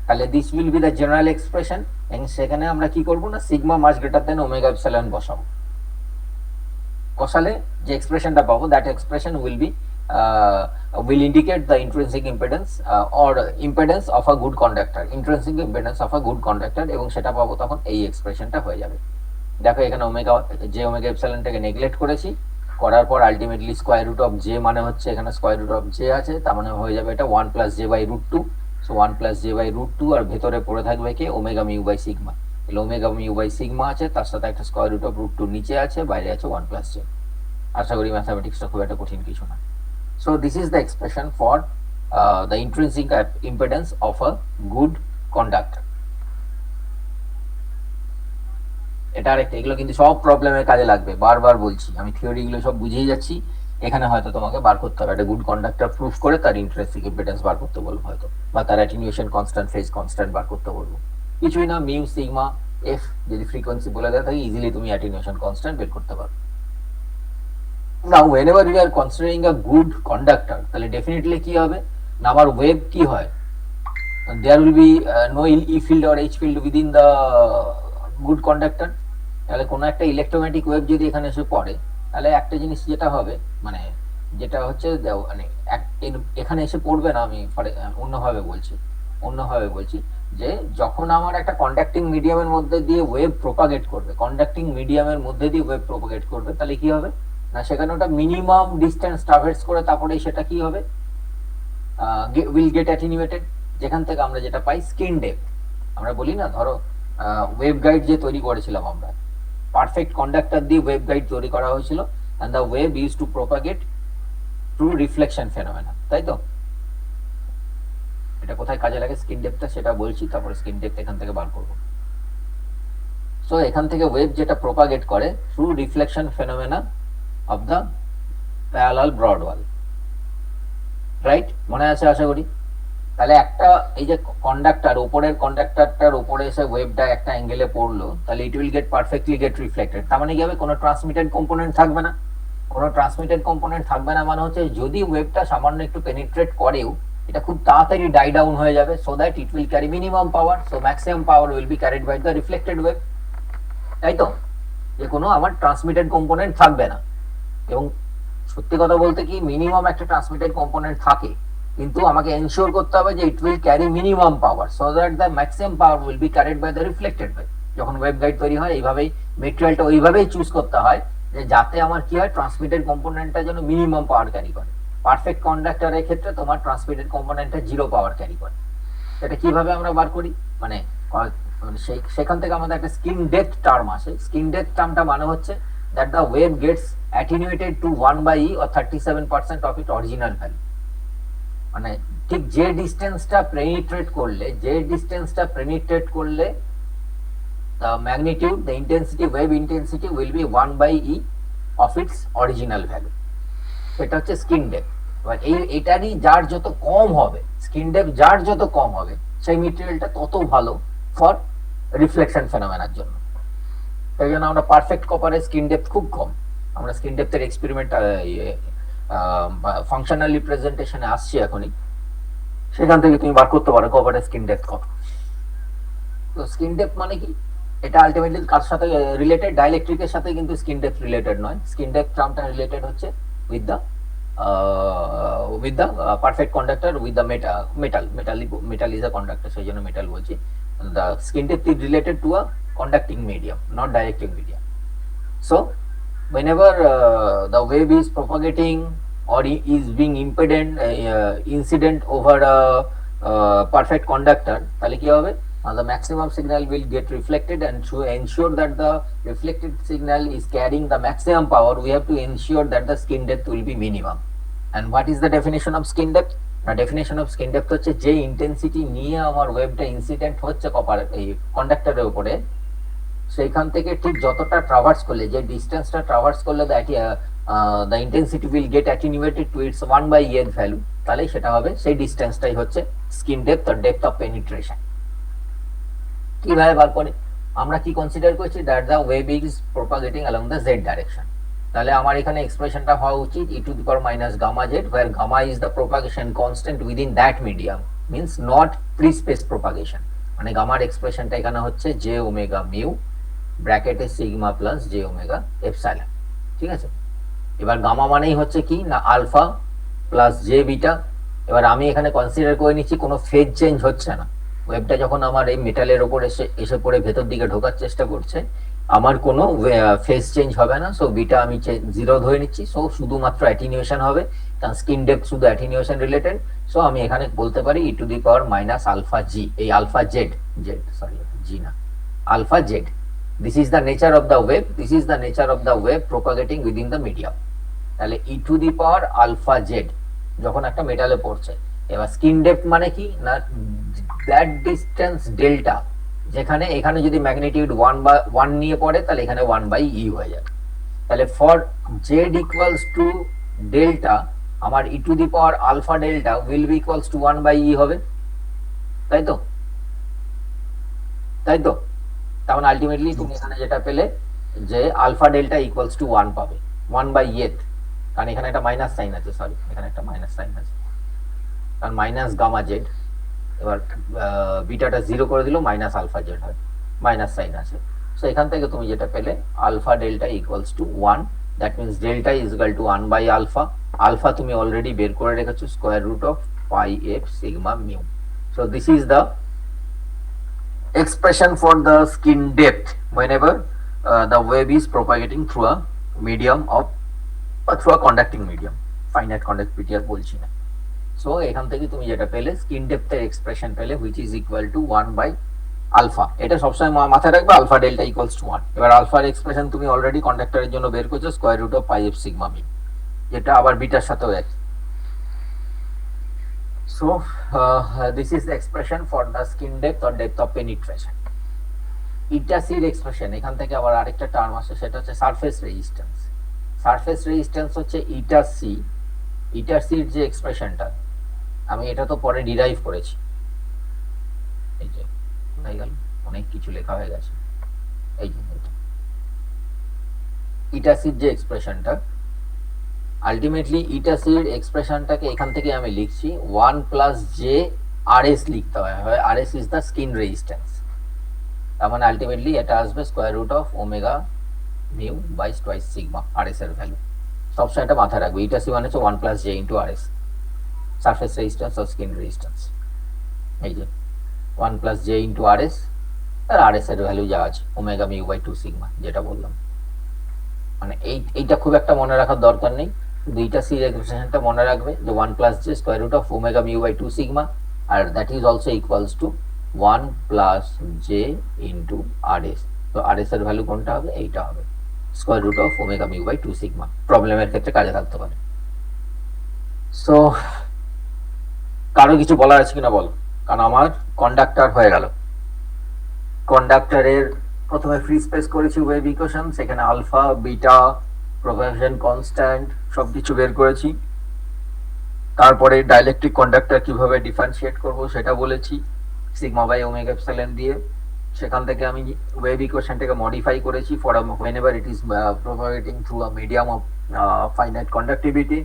তাহলে this will be the general expression. এবং সেখানে আমরা কি করবো না, sigma much greater than omega epsilon বসাবো। বসালে যে এক্সপ্রেশনটা পাবো, that expression will be will indicate the intrinsic impedance or impedance of a good conductor, intrinsic impedance of a good conductor, এবং সেটা পাবো তখন এই এক্সপ্রেশনটা হয়ে যাবে। দেখো এখানে ওমেগা জে ওমেগা এপসাইলনটাকে নেগলেক্ট করেছি, করার পর ultimately square root of J মানে হচ্ছে এখানে স্কোয়ার রুট অফ জে আছে, তার মানে হয়ে যাবে এটা 1 plus J by root 2। So 1 plus J by root 2, আর ভেতরে পড়ে থাকবে কি ওমেগা মিউ বাই সিগমা। তাহলে ওমেগা মিউ বাই সিগমা আছে, তার সাথে একটা স্কোয়ার রুট অফ রুট 2 নিচে আছে, বাইরে আছে 1 প্লাস জে। আশা করি ম্যাথমেটিক্সটা খুব একটা কঠিন কিছু না। So this is the expression for the intrinsic impedance of a good conductor. এটা আরেকটা, এগুলো কিন্তু সব প্রবলেমের কাজে লাগবে, বারবার বলছি আমি, থিওরি গুলো সব বুঝিয়ে যাচ্ছি, এখানে হয়তো তোমাকে বার করতে হবে একটা গুড কন্ডাক্টর প্রুফ করে তার ইন্ট্রিনসিক ইম্পিডেন্স বার করতে বলবো হয়তো, বা তার অ্যাটেনুয়েশন কনস্ট্যান্ট ফেজ কনস্ট্যান্ট বার করতে বলবো। কিছুই না, মিউ সিগমা এফ যদি ফ্রিকোয়েন্সি বলে দেয় তাহলে ইজিলি তুমি অ্যাটেনুয়েশন কনস্ট্যান্ট বের করতে পারো। Now whenever we are considering a good conductor, তাহলে ডেফিনেটলি কি হবে না, আমার ওয়েভ কি হয়, there will be no E field or H field within the good conductor। তাহলে কোনো একটা ইলেকট্রোম্যাগনেটিক ওয়েভ যদি এখানে এসে পড়ে, তাহলে একটা জিনিস যেটা হবে, মানে যেটা হচ্ছে মানে এখানে এসে পড়বে না, আমি অন্যভাবে বলছি যে যখন আমার একটা কন্ডাক্টিং মিডিয়ামের মধ্যে দিয়ে ওয়েভ প্রোপাগেট করবে, কন্ডাক্টিং মিডিয়ামের মধ্যে দিয়ে ওয়েভ প্রোপাগেট করবে, তাহলে কি হবে না, সেখানে ওটা মিনিমাম ডিস্টেন্স ট্রাভার্স করে তারপরে সেটা কি হবে, উইল গেট অ্যাটেনুয়েটেড। যেখান থেকে আমরা যেটা পাই স্কিন ডেপথ, আমরা বলি না, ধরো ওয়েভ গাইড যে তৈরি করেছিলাম আমরা, পারফেক্ট কন্ডাক্টর দিয়ে ওয়েভ গাইড তৈরি করা হয়েছিল, and the wave use to propagate through reflection phenomena, তাই তো? এটা কোথায় কাজে লাগে স্কিন ডেপথটা সেটা বলছি, তারপরে স্কিন ডেপথ এখান থেকে বার করব। সো এখান থেকে ওয়েভ যেটা প্রোপাগেট করে through reflection phenomena of the parallel broad wall, right? মনে আছে আশা করি। তাহলে একটা এই যে কন্ডাক্টর, উপরের কন্ডাক্টরটার উপরে এসে ওয়েভটা একটা অ্যাঙ্গেলে পড়লো, তাহলে it will get perfectly get reflected. তার মানে কি হবে, কোনো ট্রান্সমিটেড কম্পোনেন্ট থাকবে না। কোনো ট্রান্সমিটেড কম্পোনেন্ট থাকবে না মানে হচ্ছে যদি ওয়েভটা সামান্য একটু পেনিট্রেট করেও এটা খুব তাড়াতাড়ি ডাই ডাউন হয়ে যাবে, so that it will carry minimum power, so maximum power will be carried by the reflected wave. তাই তো, যে কোনো আমার ট্রান্সমিটেড কম্পোনেন্ট থাকবে না। এবং সত্যি কথা বলতে কি মিনিমাম একটা ট্রান্সমিটেড কম্পোনেন্ট থাকে, কিন্তু আমাকে এনশিওর করতে হবে যে it will carry minimum power so that the maximum power will be carried by the reflected wave. যখন ওয়েভ গাইড তৈরি হয় এইভাবেই মেটেরিয়ালটা ওইভাবেই চুজ করতে হয় যে যাতে আমার কি হয় ট্রান্সমিটেড কম্পোনেন্টটা যেন মিনিমাম পাওয়ার ক্যারি করে। পারফেক্ট কন্ডাক্টরের ক্ষেত্রে তোমার ট্রান্সমিটেড কম্পোনেন্টটা 0 পাওয়ার ক্যারি করে। এটা কিভাবে আমরা বার করি, মানে সেখান থেকে আমাদের একটা স্কিন ডেপথ টার্ম আসে। স্কিন ডেপথ টার্মটা মানে হচ্ছে that the wave gets attenuated to 1/e or 37% of its original value। মানে ঠিক যে ডিসটেন্সটা পেনিট্রেট করলে the magnitude, the intensity, wave intensity will be 1/e of its original value। এটা হচ্ছে skin depth. এবার এটারই যার যত কম হবে, স্কিন ডেপথ যার যত কম হবে সেই মেটেরিয়ালটা তত ভালো ফর রিফ্লেকশন ফেনোমেনার জন্য। তাই জন্য আমরা পারফেক্ট কপারের স্কিন ডেপথ খুব কম। আমরা স্কিন ডেপথের এক্সপেরিমেন্ট ফাংশনাল রিপ্রেজেন্টেশনে আসছি এখনই, সেখান থেকে তুমি বার করতে পারো কপারের স্কিন ডেপথ কত। তো স্কিন ডেপথ মানে কি, এটা আলটিমেটলি কার সাথে রিলেটেড, ডাইইলেকট্রিকের সাথে কিন্তু স্কিন ডেপথ রিলেটেড নয়। স্কিন ডেপথ টার্মটা রিলেটেড হচ্ছে with the perfect conductor with the metal is a conductor, সেই জন্য মেটাল বলছি। The skin depth is related to a conducting medium, not dielectric medium. So whenever the wave is propagating or is being incident over a perfect conductor, তাহলে কি হবে, the maximum signal will get reflected, and to ensure that the reflected signal is carrying the maximum power we have to ensure that the skin depth will be minimum. And what is the definition of skin depth? The definition of skin depth হচ্ছে যে intensity নিয়ে আমার ওয়েভটা incident হচ্ছে copper এই কন্ডাক্টরের উপরে, সেইখান থেকে ঠিক যতটা ট্রাভার্স করলে, যে ডিস্টেন্সটা ট্রাভার্স করলে the intensity will get attenuated to its 1/e এর ভ্যালু, তাহলে সেটা হবে সেই ডিস্টেন্সটাই হচ্ছে স্কিন ডেপথ আর ডেপথ অফ পেনিট্রেশন। কিভাবে বার করে আমরা কি কনসিডার করছি, that the wave is propagating along the Z direction. তাহলে আমার এখানে এক্সপ্রেশনটা হওয়া উচিত e to the power minus gamma Z, where gamma is the propagation constant within that medium, means not free space propagation। মানে গামার এক্সপ্রেশনটা এখানে হচ্ছে জে ওমেগা মিউ ব্র্যাকেটে sigma plus J omega epsilon, ঠিক আছে। এবার গামা মানেই হচ্ছে কি না আলফা প্লাস জে বিটা। এবার আমি এখানে কনসিডার করে নিচ্ছি কোনো ফেজ চেঞ্জ হচ্ছে না, ওয়েভটা যখন আমার এই মেটালের ওপর এসে পড়ে ভেতর দিকে ঢোকার চেষ্টা করছে আমার কোনো ফেজ চেঞ্জ হবে না, সো বিটা আমি 0 ধরে নিচ্ছি। সো শুধুমাত্র অ্যাটিনিউয়েশন হবে, কারণ স্কিন ডেপথ শুধু অ্যাটিনিউয়েশন রিলেটেড। সো আমি এখানে বলতে পারি E to the power minus alpha Z, এই আলফা জেড জি না alpha Z. This is the nature of the wave. This is the nature of the wave propagating within the medium. তাহলে e to the power alpha z যখন একটা মেটালে পড়ছে। এবার skin depth মানে কি না that distance delta, যেখানে এখানে যদি ম্যাগনিটিউড 1 নিয়ে পড়ে তাহলে এখানে 1/e হয়ে যাবে। তাহলে for z equals to delta আমার e to the power alpha delta will be equals to 1/e হবে, তাই তো? তাহলে আলটিমেটলি তুমি এখানে যেটা পেলে যে আলফা ডেল্টা ইকুয়ালস টু 1 পাবে 1/e, কারণ এখানে একটা মাইনাস সাইন আছে, সরি এখানে একটা মাইনাস সাইন আছে, কারণ মাইনাস গামা জেড। এবার বিটাটা 0 করে দিল মাইনাস আলফা জেড হয়, মাইনাস সাইন আছে। সো এখান থেকে তুমি যেটা পেলে alpha delta equals to 1, that means delta is equal to 1/আলফা। আলফা তুমি অলরেডি বের করে রেখেছো square root of pi F sigma mu. So this is the expression for the skin depth whenever the wave is propagating through a medium of through a conducting medium, finite conductivity আর বলছি না। So এখান থেকে তুমি যেটা পেলে skin ডেপথের expression পেলে which is equal to 1/আলফা। এটা সবসময় মাথায় রাখবে আলফা ডেল্টা ইকুয়ালস টু 1। এবার আলফার এক্সপ্রেশন তুমি অলরেডি কন্ডাক্টরের জন্য বের করছো square root of pi F sigma mu, যেটা আবার বিটার সাথেও একই। So this is the expression for the skin depth or depth of penetration. Eta সির এক্সপ্রেশন এখান থেকে আবার আরেকটা টার্ম আসে, সেটা হচ্ছে সারফেস রেজিস্ট্যান্স। সারফেস রেজিস্ট্যান্স হচ্ছে ইটা সির যে এক্সপ্রেশনটা, আমি এটা তো পরে ডিরাইভ করেছি, এই যে হয়ে গেল, অনেক কিছু লেখা হয়ে গেছে, এই যে ইটা সির যে এক্সপ্রেশনটা, আলটিমেটলি ইটা সির এক্সপ্রেশনটাকে এখান থেকে আমি লিখছি 1 প্লাস জে আর এস লিখতে হয়, R S is the skin resistance. তার মানে আলটিমেটলি এটা আসবে square root of omega mu by twice sigma R S এর ভ্যালু। সবসময় এটা মাথায় রাখবে, ইটা সি মানে হচ্ছে 1 plus J into R S, surface resistance আর স্কিন রেজিস্ট্যান্স। এই যে 1 plus J into R S, আর আর এস এর ভ্যালু যা আছে ওমেগা মিউ বাই 2 সিগমা, যেটা বললাম। মানে এইটা খুব একটা মনে রাখার দরকার নেই, শুধু ইটা সি এক্সপ্রেশনটা মনে রাখবে যে 1 plus j square root of omega mu by 2 sigma, আর that is also equals to 1 plus J into R S. তো আর এস এর ভ্যালু কোনটা হবে? এইটা হবে, square root of omega mu by 2 sigma. প্রবলেমের ক্ষেত্রে কাজে লাগতে পারে। সো কারো কিছু বলার আছে কিনা বলো, কারণ আমার কন্ডাক্টর হয়ে গেল। কন্ডাক্টরের প্রথমে ফ্রি স্পেস করেছি ওয়েভ ইকুয়েশন, সেখানে আলফা বিটা প্রপাগেশন কনস্ট্যান্ট সবকিছু বের করেছি। তারপরে ডাইলেকট্রিক কন্ডাক্টর কিভাবে ডিফারেন্সিয়েট করব সেটা বলেছি সিগমা বাই ওমেগা এপসাইলন দিয়ে। সেখান থেকে আমি ওয়েভ ইকুয়েশনটাকে মডিফাই করেছি for whenever it is propagating through a medium of finite conductivity।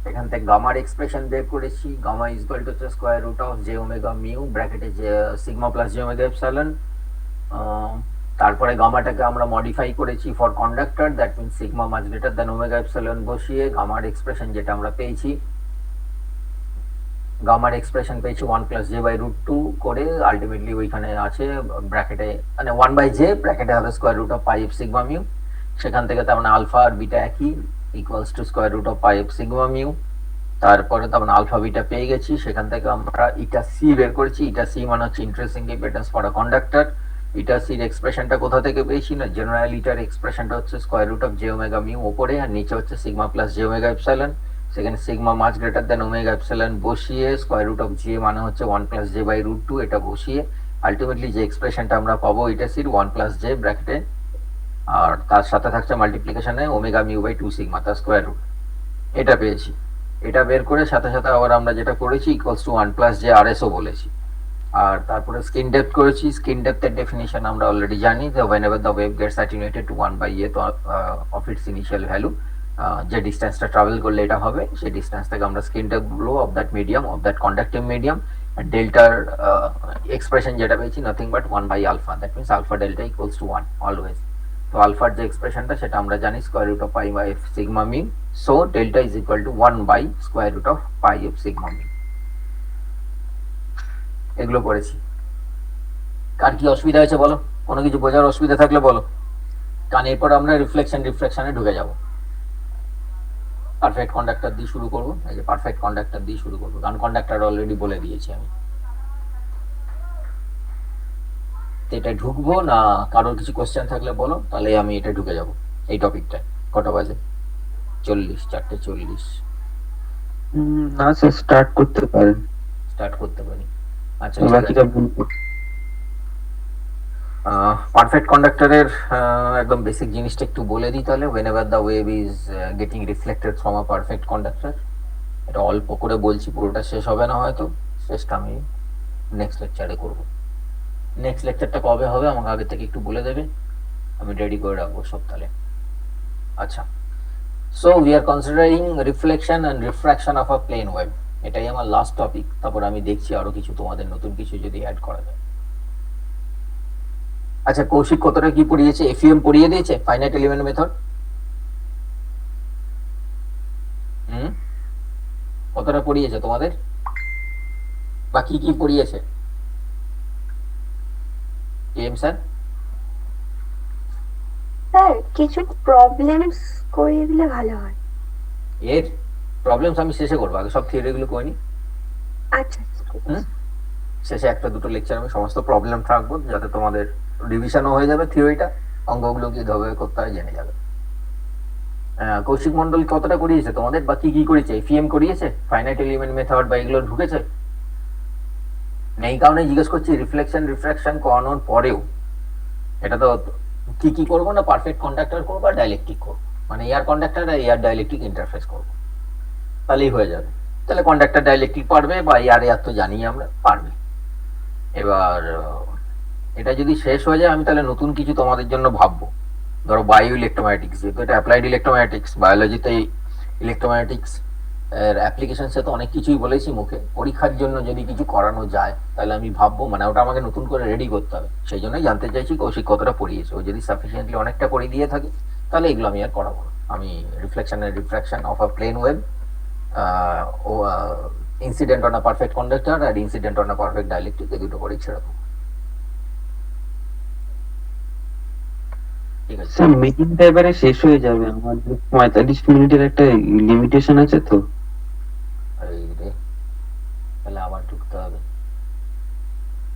এখান থেকে গামার এক্সপ্রেশন বের করেছি, gamma is equal to square root of J omega mu ব্র্যাকেটে যে sigma plus J omega epsilon. তারপরে গামাটাকে আমরা মডিফাই করেছি for conductor, that means sigma much greater than omega epsilon বসিয়ে গামার এক্সপ্রেশন যেটা আমরা পেয়েছি, গামার এক্সপ্রেশন পেয়েছি 1 প্লাস জে বাই রুট 2 করে, আলটিমেটলি ওইখানে আছে ব্র্যাকেটে মানে 1 বাই জে ব্র্যাকেটে হবে square root of pi F sigma mu. সেখান থেকে তার মানে আলফা আর বিটা একই, equals to square root of pi F sigma mu. তারপরে তার মানে আলফা বিটা পেয়ে গেছি, সেখান থেকে আমরা ইটা সি বের করেছি। ইটা সি মানে হচ্ছে interesting impedance for a conductor. Eta সির এক্সপ্রেশনটা কোথা থেকে পেয়েছি না, জেনারেল ইটার এক্সপ্রেশনটা হচ্ছে square root of J omega mu ওপরে, আর নিচে হচ্ছে sigma plus J omega epsilon. সেখানে sigma much greater than omega epsilon বসিয়ে স্কয়ার রুট অফ জে মানে হচ্ছে 1 প্লাস জে বাই রুট 2, এটা বসিয়ে আলটিমেটলি যে এক্সপ্রেশনটা আমরা পাবো ইটা সির 1 প্লাস জে ব্র্যাকেটে, আর তার সাথে থাকছে মাল্টিপ্লিকেশনে ওমেগা মিউ বাই 2 সিগমা তার স্কয়ার রুট, এটা পেয়েছি। এটা বের করে সাথে সাথে আবার আমরা যেটা করেছি equals to 1 plus j R S ও বলেছি। আর তারপরে স্কিন ডেপথ করেছি। স্কিন ডেপথের ডেফিনিশন আমরা অলরেডি জানি যে whenever the wave gets attenuated to 1 by a of its initial value, যে ডিস্টেন্সটা ট্রাভেল করলে এটা হবে, সেই ডিস্টেন্স থেকে আমরা স্কিন ডেপথ বলবো of that medium, of that conductive medium. আর ডেল্টার এক্সপ্রেশন যেটা পেয়েছি nothing but 1 by alpha, that means alpha delta equals to 1 always. তো আলফার যে এক্সপ্রেশনটা সেটা আমরা জানি square root of pi by F sigma mu, so delta is equal to 1 by square root of pi F sigma mu. এগুলো পড়েছি। কার কি অসুবিধা হয়েছে বলো, কোনো কিছু বোঝার অসুবিধা থাকলে বলো, কারণ এরপর আমরা রিফ্লেকশনে ঢুকে যাব। পারফেক্ট কন্ডাক্টর দিয়ে শুরু করবো, এই যে পারফেক্ট কন্ডাক্টর দিয়ে শুরু করবো, কারণ কন্ডাক্টর অলরেডি বলে দিয়েছি আমি। এটা ঢুকবো না, কারোর কিছু কোশ্চেন থাকলে বলো, তাহলে আমি এটা ঢুকে যাব এই টপিকটা। কটা বাজে? 40, 4:40। না স্যার, স্টার্ট করতে পারেন। স্টার্ট করতে পারি, আচ্ছা। বাকিটা বলবো। পারফেক্ট কন্ডাক্টরের একদম বেসিক জিনিসটা একটু বলে দিই তাহলে। whenever the wave is getting reflected from a perfect conductor, এটা অল্প করে বলছি, পুরোটা শেষ হবে না হয়তো, শেষটা আমি নেক্সট লেকচারে করব। নেক্সট লেকচারটা কবে হবে আমাকে আগে থেকে একটু বলে দেবে, আমি রেডি করে রাখবো সব তাহলে। আচ্ছা, so we are considering reflection and refraction of a plane wave. এটাই আমার লাস্ট টপিক, তারপর আমি দেখছি আরো কিছু তোমাদের নতুন কিছু যদি অ্যাড করা যায়। আচ্ছা, কৌশিক কতটা কি পড়িয়েছে? এফইএম পড়িয়ে দিয়েছে, ফাইনাইট এলিমেন্ট মেথড। কতটা পড়িয়েছে তোমাদের, বা কি কি পড়িয়েছে এম স্যার? স্যার কিছু প্রবলেমস করিয়ে দিলে ভালো হয়। এর প্রবলেমস আমি শেষে করবো, আগে সব থিওরিগুলো করে নি। আচ্ছা শেষে একটা দুটো লেকচার আমি সমস্ত প্রবলেম থাকবো, যাতে তোমাদের রিভিশনও হয়ে যাবে, থিওরিটা অঙ্কগুলো কি ধরে করতে হয় জেনে যাবে। কৌশিক মন্ডল কতটা করিয়েছে তোমাদের, বা কি কি করেছে? এফইএম করিয়েছে, ফাইনাইট এলিমেন্ট মেথড বা এগুলো ঢুকেছে? এই কারণে জিজ্ঞেস করছি, রিফ্লেকশন রিফ্রাকশন করানোর পরেও এটা তো কি কি করবো না, পারফেক্ট কন্ডাক্টর করবো আর ডাইলেকট্রিক করবো, মানে এয়ার কন্ডাক্টর আর এয়ার ডাইলেকট্রিক ইন্টারফেস করবো, তাহলেই হয়ে যাবে। তাহলে কন্ডাক্টর ডাইলেকট্রিক পারবে, বা এয়ার এয়ার তো জানি আমরা পারবে। এবার এটা যদি শেষ হয়ে যায়, আমি তাহলে নতুন কিছু তোমাদের জন্য ভাববো। ধরো বায়ো ইলেকট্রোম্যাগনেটিক্স, যেহেতু এটা অ্যাপ্লাইড ইলেকট্রোম্যাগনেটিক্স, বায়োলজিতে ইলেকট্রোম্যাগনেটিক্স এর অ্যাপ্লিকেশনসে তো অনেক কিছুই বলেছি মুখে, পরীক্ষার জন্য যদি কিছু করানো যায় তাহলে আমি ভাববো, মানে ওটা আমাকে নতুন করে রেডি করতে হবে। সেই জন্যই জানতে চাইছি কৌশিক কতটা পড়িয়েছে। ও যদি সাফিসিয়েন্টলি অনেকটা পড়িয়ে দিয়ে থাকে তাহলে এগুলো আমি আর করাবো না। আমি reflection and refraction of a plane wave, ও incident on a perfect conductor আর incident on a perfect dielectric, এই দুটো করেই ছেড়ে দেবো। ঠিক আছে স্যার মিটিংটা এবারে শেষ হয়ে যাবে, আমাদের 45 মিনিটের একটা লিমিটেশন আছে তো। এই রে, তাহলে আবার ঢুকতে হবে।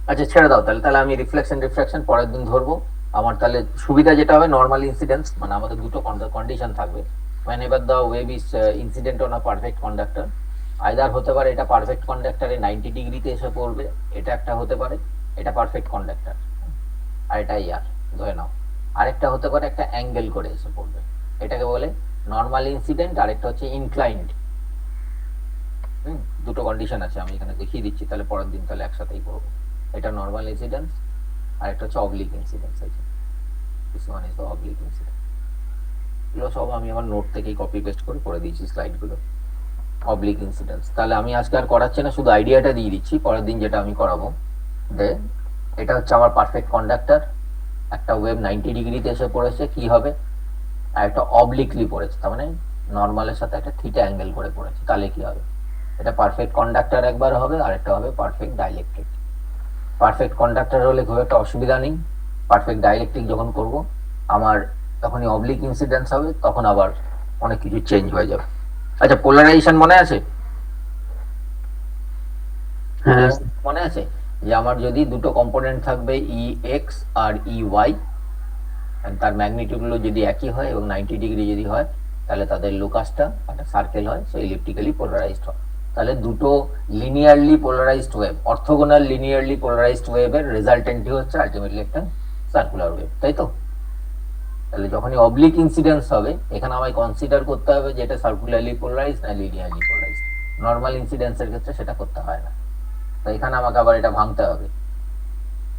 আচ্ছা ছেড়ে দাও তাহলে। তাহলে আমি রিফ্লেকশন রিফ্রাকশন পরের দিন ধরবো। আমার তাহলে সুবিধা যেটা হবে, নর্মাল ইনসিডেন্স, মানে আমাদের দুটো কন্ডিশন থাকবে। whenever the wave is incident on a perfect conductor, either হতে পারে এটা পারফেক্ট কন্ডাক্টরে 90 ডিগ্রিতে এসে পড়বে, এটা একটা হতে পারে এটা পারফেক্ট কন্ডাক্টর আর এটা ইয়ার ধরে নাও, আরেকটা হতে পারে একটা অ্যাঙ্গেল করে এসে পড়বে, এটাকে বলে নর্মাল ইনসিডেন্ট, আরেকটা হচ্ছে ইনক্লাইন্ড। দুটো কন্ডিশন আছে, আমি এখানে দেখিয়ে দিচ্ছি, তাহলে পরের দিন তাহলে একসাথেই করবো। এটা নর্মাল ইনসিডেন্স আর একটা হচ্ছে অবলিক ইনসিডেন্স আছে। This one is the oblique incidence. এগুলো সব আমি আমার নোট থেকেই কপি পেস্ট করে দিয়েছি স্লাইডগুলো। অবলিক ইনসিডেন্স তাহলে আমি আজকে আর করাচ্ছি না, শুধু আইডিয়াটা দিয়ে দিচ্ছি। পরের দিন যেটা আমি করাবো, যে এটা হচ্ছে আমার পারফেক্ট কন্ডাক্টর, একটা ওয়েভ 90 ডিগ্রিতে এসে পড়েছে, কি হবে, আর একটা অবলিকলি পড়েছে, তার মানে নর্মালের সাথে একটা থিটা অ্যাঙ্গেল করে পড়েছে, তাহলে কি হবে, এটা পারফেক্ট কন্ডাক্টর একবার হবে, আর একটা হবে পারফেক্ট ডাইলেকট্রিক। পারফেক্ট কন্ডাক্টর হলে খুব একটা অসুবিধা নেই, পারফেক্ট ডাইলেকট্রিক যখন করব আমার তখনই অবলিক ইনসিডেন্স হবে, তখন আবার অনেক কিছু চেঞ্জ হয়ে যাবে। আচ্ছা পোলারাইজেশন মনে আছে? হ্যাঁ মনে আছে যে আমার যদি দুটো কম্পোনেন্ট থাকবে ই এক্স আর ই ওয়াই, তার ম্যাগনিটিউডগুলো যদি একই হয় এবং 90 ডিগ্রি যদি হয়, তাহলে তাদের লোকাসটা একটা সার্কেল হয়, সো ইলেকট্রিক্যালি পোলারাইজড হয়। তাহলে দুটো linearly polarised wave, orthogonal linearly polarised ওয়েভের রেজাল্টেন্টই হচ্ছে আলটিমেটলি একটা সার্কুলার ওয়েভ, তাই তো? তাহলে যখনই অবলিক ইনসিডেন্স হবে, এখানে আমায় কনসিডার করতে হবে যে এটা সার্কুলারলি পোলারাইজড না লিনিয়ারলি পোলারাইজড। নর্মাল ইনসিডেন্সের ক্ষেত্রে সেটা করতে হয় না, তো এখানে আমাকে আবার এটা ভাঙতে হবে।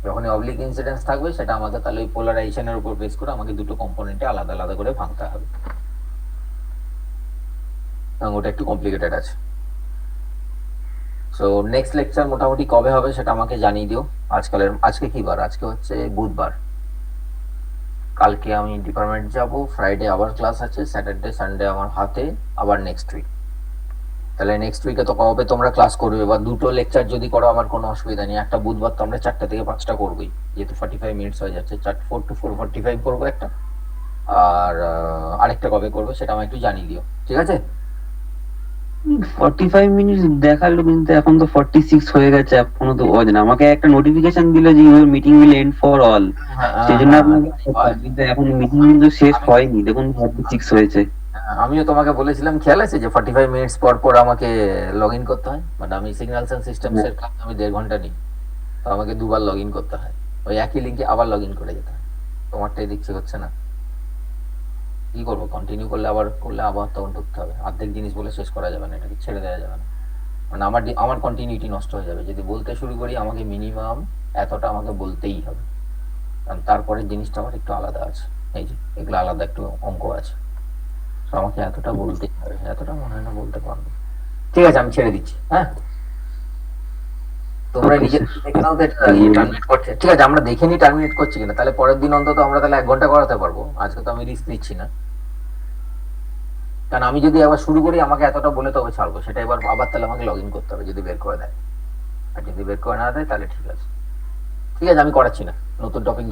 যখনই অবলিক ইনসিডেন্স থাকবে সেটা আমাকে তাহলে ওই পোলারাইজেশনের উপর বেস করে আমাকে দুটো কম্পোনেন্টে আলাদা আলাদা করে ভাঙতে হবে, এবং ওটা একটু কমপ্লিকেটেড আছে। সো নেক্সট লেকচার মোটামুটি কবে হবে সেটা আমাকে জানিয়ে দিও। আজকে কি বার? আজকে হচ্ছে বুধবার। কালকে আমি ডিপার্টমেন্ট যাব, ফ্রাইডে আবার ক্লাস আছে, স্যাটারডে সানডে আমার হাতে, আবার নেক্সট উইক। তাহলে নেক্সট উইকে তো কবে তোমরা ক্লাস করবে, বা দুটো লেকচার যদি করো আমার কোনো অসুবিধা নেই। একটা বুধবার তো আমরা 4টা থেকে 5টা করবোই, যেহেতু 45 মিনিটস হয়ে যাচ্ছে, 4 to 4:45 করবো একটা, আর আরেকটা কবে করবে সেটা আমাকে একটু জানিয়ে দিও, ঠিক আছে? 45 মিনিট দেখালো, কিন্তু এখন তো 46 হয়ে গেছে, এখনো তো অজানা। আমাকে একটা নোটিফিকেশন দিল যে your meeting will end for all, সেই জন্য আপনাকে কিন্তু এখন মিটিং কিন্তু শেষ হয়নি, দেখুন 46 হয়েছে। আমিও তোমাকে বলেছিলাম, খেয়াল আছে যে 45 মিনিটস পর পর আমাকে লগ ইন করতে হয়, বাট আমি সিগন্যালস এন্ড সিস্টেমস এর ক্লাস আমি 1.5 ঘন্টা নিই, তো আমাকে দুবার লগ ইন করতে হয়, ওই একই লিঙ্কে আবার লগ ইন করে যেতে হয়। তোমারটাই দেখছি হচ্ছে না, কি করবো? কন্টিনিউ করলে আবার তখন ঢুকতে হবে, অর্ধেক জিনিস বলে শেষ করা যাবে না, এটাকে ছেড়ে দেওয়া যাবে না, মানে আমার কন্টিনিউটি নষ্ট হয়ে যাবে। যদি বলতে শুরু করি আমাকে মিনিমাম এতটা আমাকে বলতেই হবে, কারণ তারপরে জিনিসটা আমার একটু আলাদা আছে, এই যে এগুলো আলাদা একটু অঙ্ক আছে, তো আমাকে এতটা বলতেই হবে, এতটা মনে হয় না বলতে পারবো। ঠিক আছে আমি ছেড়ে দিচ্ছি, হ্যাঁ তোমরা Okay, নিজে sir. দেখে নাও তো এটা টার্মিনেট করছে, ঠিক আছে? আমরা দেখে নিই টার্মিনেট করছি কিনা, তাহলে পরের দিন অন্তত আমরা তাহলে 1 ঘন্টা করাতে পারবো। আজকে তো আমি রিস্ক নিচ্ছি না, কারণ আমি যদি আবার শুরু করি আমাকে এতটা বলে তবে ছাড়বো, সেটা এবার আবার তাহলে আমাকে লগ ইন করতে হবে যদি বের করে দেয়, আর যদি বের করে না দেয় তাহলে ঠিক আছে। ঠিক আছে আমি করাচ্ছি না, নতুন টপিক